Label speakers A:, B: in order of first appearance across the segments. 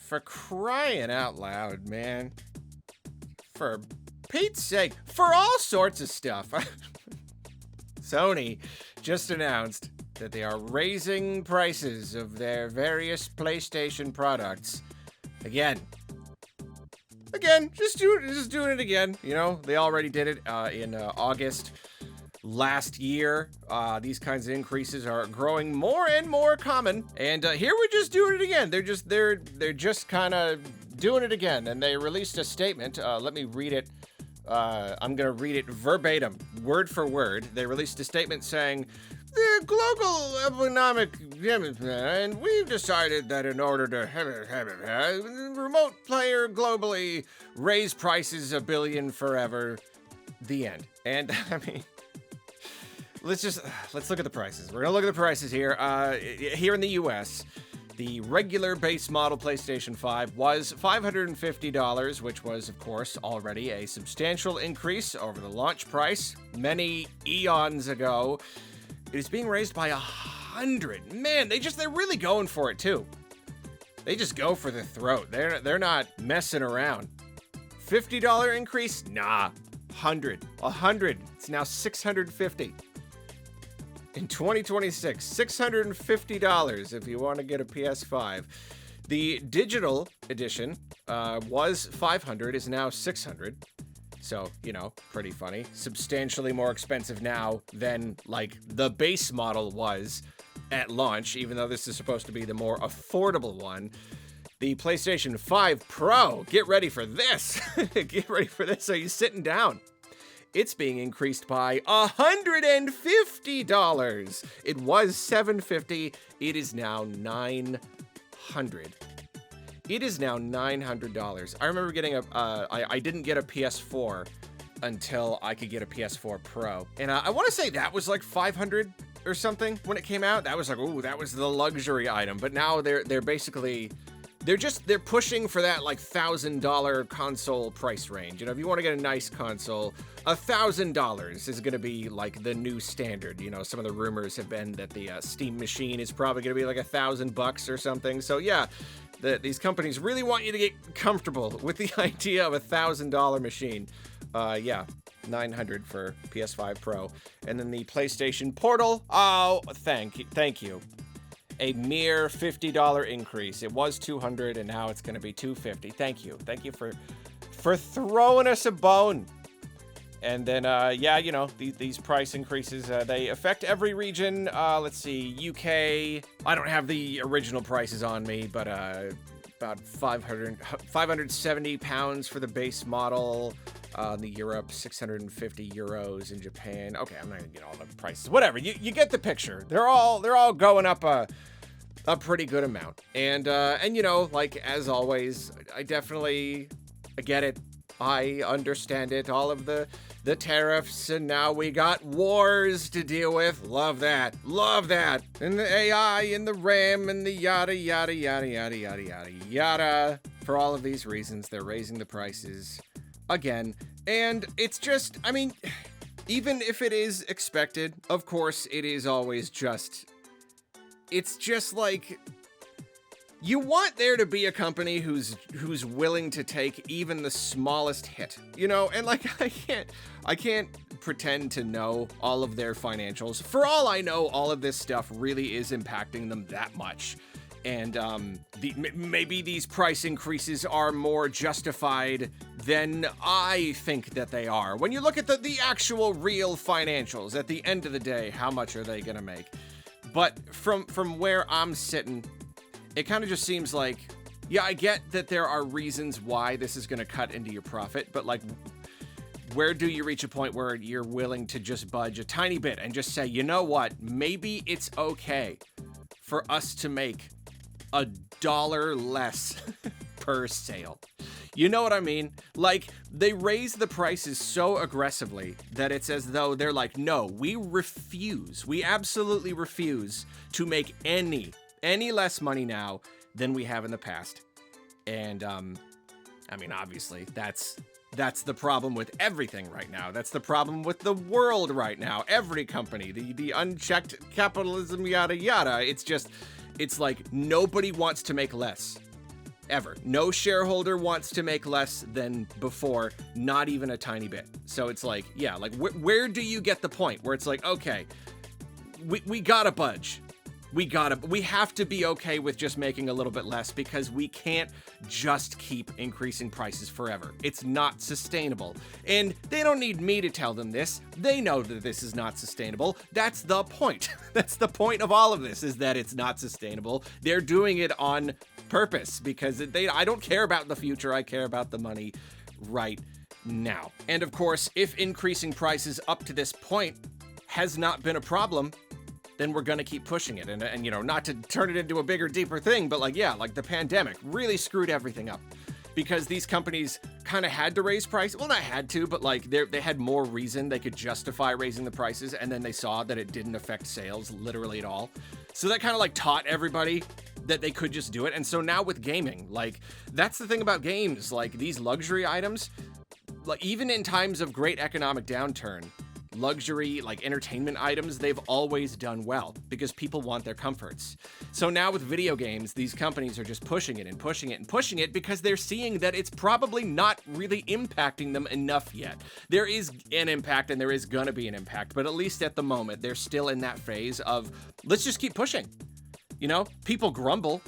A: For crying out loud, man. For Pete's sake. For all sorts of stuff. Sony just announced that they are raising prices of their various PlayStation products. Again, just doing it again. You know, they already did it in August last year. These kinds of increases are growing more and more common, and here we're just doing it again. They're just kind of doing it again, and they released a statement. Let me read it. I'm gonna read it verbatim, word for word. They released a statement saying, "The global economic, and we've decided that in order to remote player globally raise prices $1 billion forever." The end. And I mean, let's look at the prices. We're gonna look at the prices here. Here in the U.S., the regular base model PlayStation 5 was $550, which was, of course, already a substantial increase over the launch price many eons ago. It is being raised by 100. Man, they're really going for it too. They just go for the throat. They're not messing around. $50 increase? Nah. 100. It's now $650. In 2026, $650 if you want to get a PS5. The digital edition was $500, is now $600. So, you know, pretty funny. Substantially more expensive now than, like, the base model was at launch, even though this is supposed to be the more affordable one. The PlayStation 5 Pro, get ready for this. Get ready for this. Are you sitting down? It's being increased by $150. It was $750. It is now $900. It is now $900. I remember getting I didn't get a PS4 until I could get a PS4 Pro. And I want to say that was like $500 or something when it came out. That was like, ooh, that was the luxury item. But now they're basically, they're pushing for that like $1,000 console price range. You know, if you want to get a nice console, $1,000 is going to be like the new standard. You know, some of the rumors have been that the Steam machine is probably going to be like $1,000 or something. So yeah, these companies really want you to get comfortable with the idea of $1,000 machine. Yeah, $900 for PS5 Pro. And then the PlayStation Portal. Oh, thank you. A mere $50 increase. It was $200 and now it's going to be $250. Thank you for throwing us a bone. And then, yeah, you know, these price increases, they affect every region. Let's see, UK, I don't have the original prices on me, but about 570 pounds for the base model. The Europe, 650 euros in Japan. Okay, I'm not gonna get all the prices. Whatever, you get the picture. They're all going up a pretty good amount. And you know, like as always, I definitely get it. I understand it. All of the tariffs, and now we got wars to deal with. Love that. And the AI and the RAM and the yada yada yada yada yada yada yada. For all of these reasons, they're raising the prices again. And it's just, I mean, even if it is expected, of course, it is always just, it's just like, you want there to be a company who's willing to take even the smallest hit, you know? And like, I can't pretend to know all of their financials. For all I know, all of this stuff really is impacting them that much. And maybe these price increases are more justified than I think that they are. When you look at the actual real financials, at the end of the day, how much are they gonna make? But from where I'm sitting, it kind of just seems like, yeah, I get that there are reasons why this is going to cut into your profit, but like, where do you reach a point where you're willing to just budge a tiny bit and just say, you know what, maybe it's okay for us to make $1 less per sale. You know what I mean? Like, they raise the prices so aggressively that it's as though they're like, no, we absolutely refuse to make any less money now than we have in the past. And, I mean, obviously, that's the problem with everything right now. That's the problem with the world right now. Every company, the unchecked capitalism, yada, yada. It's like nobody wants to make less. ever. No shareholder wants to make less than before, not even a tiny bit. So it's like, yeah, like where do you get the point where it's like, okay, we gotta budge. We have to be okay with just making a little bit less, because we can't just keep increasing prices forever. It's not sustainable. And they don't need me to tell them this. They know that this is not sustainable. That's the point. That's the point of all of this, is that it's not sustainable. They're doing it on purpose, because I don't care about the future. I care about the money right now. And of course, if increasing prices up to this point has not been a problem, then we're gonna keep pushing it. And you know, not to turn it into a bigger, deeper thing, but like, yeah, like the pandemic really screwed everything up, because these companies kind of had to raise prices. Well, not had to, but like they had more reason they could justify raising the prices, and then they saw that it didn't affect sales literally at all. So that kind of like taught everybody that they could just do it. And so now with gaming, like, that's the thing about games, like these luxury items, like even in times of great economic downturn, luxury, like entertainment items, they've always done well because people want their comforts. So now with video games, these companies are just pushing it and pushing it and pushing it, because they're seeing that it's probably not really impacting them enough yet. There is an impact, and there is gonna be an impact, but at least at the moment, they're still in that phase of, let's just keep pushing. You know, people grumble,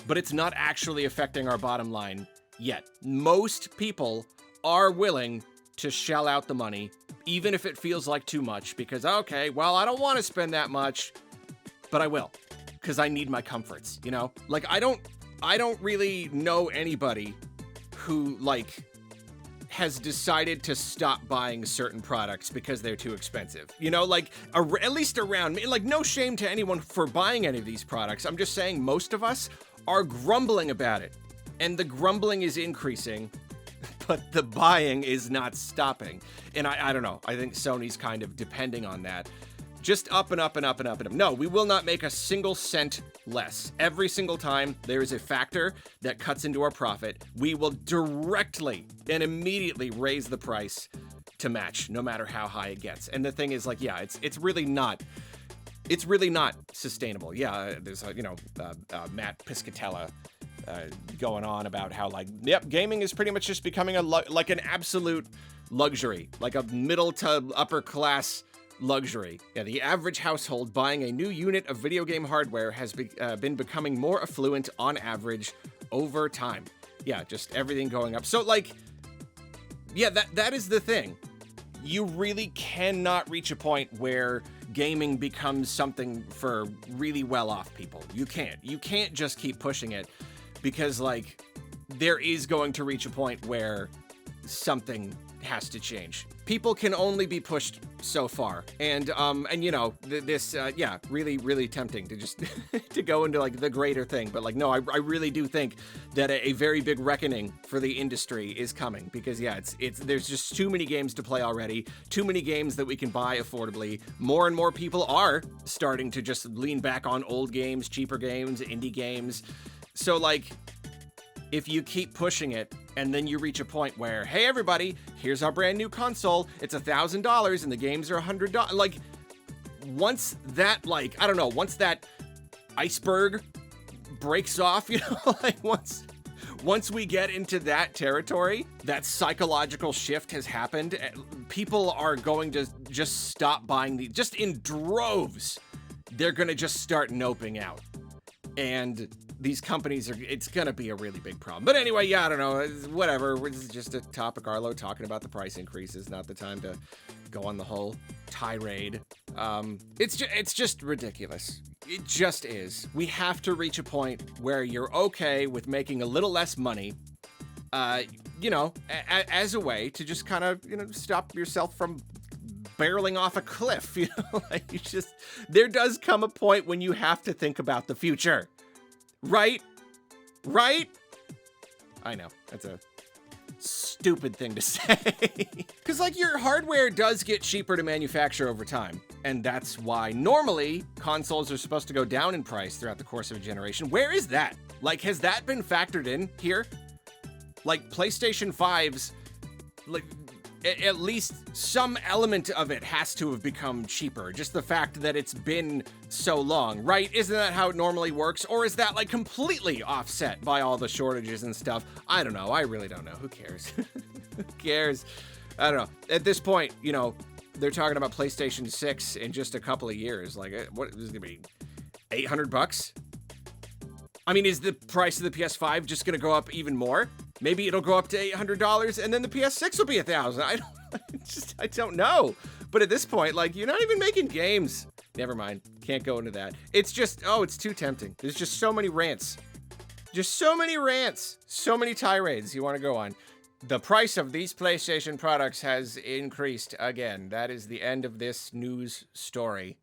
A: but it's not actually affecting our bottom line yet. Most people are willing to shell out the money, even if it feels like too much, because, okay, well, I don't want to spend that much, but I will, because I need my comforts, you know? Like, I don't really know anybody who, like, has decided to stop buying certain products because they're too expensive. You know, like, at least around me, like, no shame to anyone for buying any of these products. I'm just saying most of us are grumbling about it, and the grumbling is increasing, but the buying is not stopping. And I don't know. I think Sony's kind of depending on that. Just up and up and up and up and up. No, we will not make a single cent less. Every single time there is a factor that cuts into our profit, we will directly and immediately raise the price to match, no matter how high it gets. And the thing is, like, yeah, it's really not sustainable. Yeah, there's Matt Piscatella going on about how, like, yep, gaming is pretty much just becoming like an absolute luxury, like a middle to upper class luxury. Yeah, the average household buying a new unit of video game hardware has been becoming more affluent on average over time. Yeah, just everything going up. So, like, yeah, that is the thing. You really cannot reach a point where gaming becomes something for really well-off people. You can't just keep pushing it, because, like, there is going to reach a point where something has to change. People can only be pushed so far. And you know, yeah, really tempting to just to go into, like, the greater thing. But, like, no, I really do think that a very big reckoning for the industry is coming, because, yeah, there's just too many games to play already, too many games that we can buy affordably. More and more people are starting to just lean back on old games, cheaper games, indie games. So, like, if you keep pushing it, and then you reach a point where, hey, everybody, here's our brand new console, it's $1,000 and the games are $100. Like, once that, like, I don't know, once that iceberg breaks off, you know, like, once we get into that territory, that psychological shift has happened, people are going to just stop buying these, just in droves. They're going to just start noping out. And these companies it's going to be a really big problem. But anyway, yeah, I don't know, whatever. This is just a topic, Arlo, talking about the price increases, not the time to go on the whole tirade. It's just ridiculous. It just is. We have to reach a point where you're okay with making a little less money, you know, as a way to just kind of, you know, stop yourself from barreling off a cliff, you know, like, there does come a point when you have to think about the future, right? I know, that's a stupid thing to say, because, like, your hardware does get cheaper to manufacture over time, and that's why normally consoles are supposed to go down in price throughout the course of a generation. Where is that? Like, has that been factored in here? Like, PlayStation 5's, like, at least some element of it has to have become cheaper. Just the fact that it's been so long, right? Isn't that how it normally works? Or is that like completely offset by all the shortages and stuff? I don't know. I really don't know. Who cares? Who cares? I don't know. At this point, you know, they're talking about PlayStation 6 in just a couple of years. Like, what is it gonna be? $800? I mean, is the price of the PS5 just gonna go up even more? Maybe it'll go up to $800 and then the PS6 will be $1,000. I don't know. But at this point, like, you're not even making games. Never mind. Can't go into that. It's just, oh, it's too tempting. There's just so many rants. Just so many rants. So many tirades you want to go on. The price of these PlayStation products has increased again. That is the end of this news story.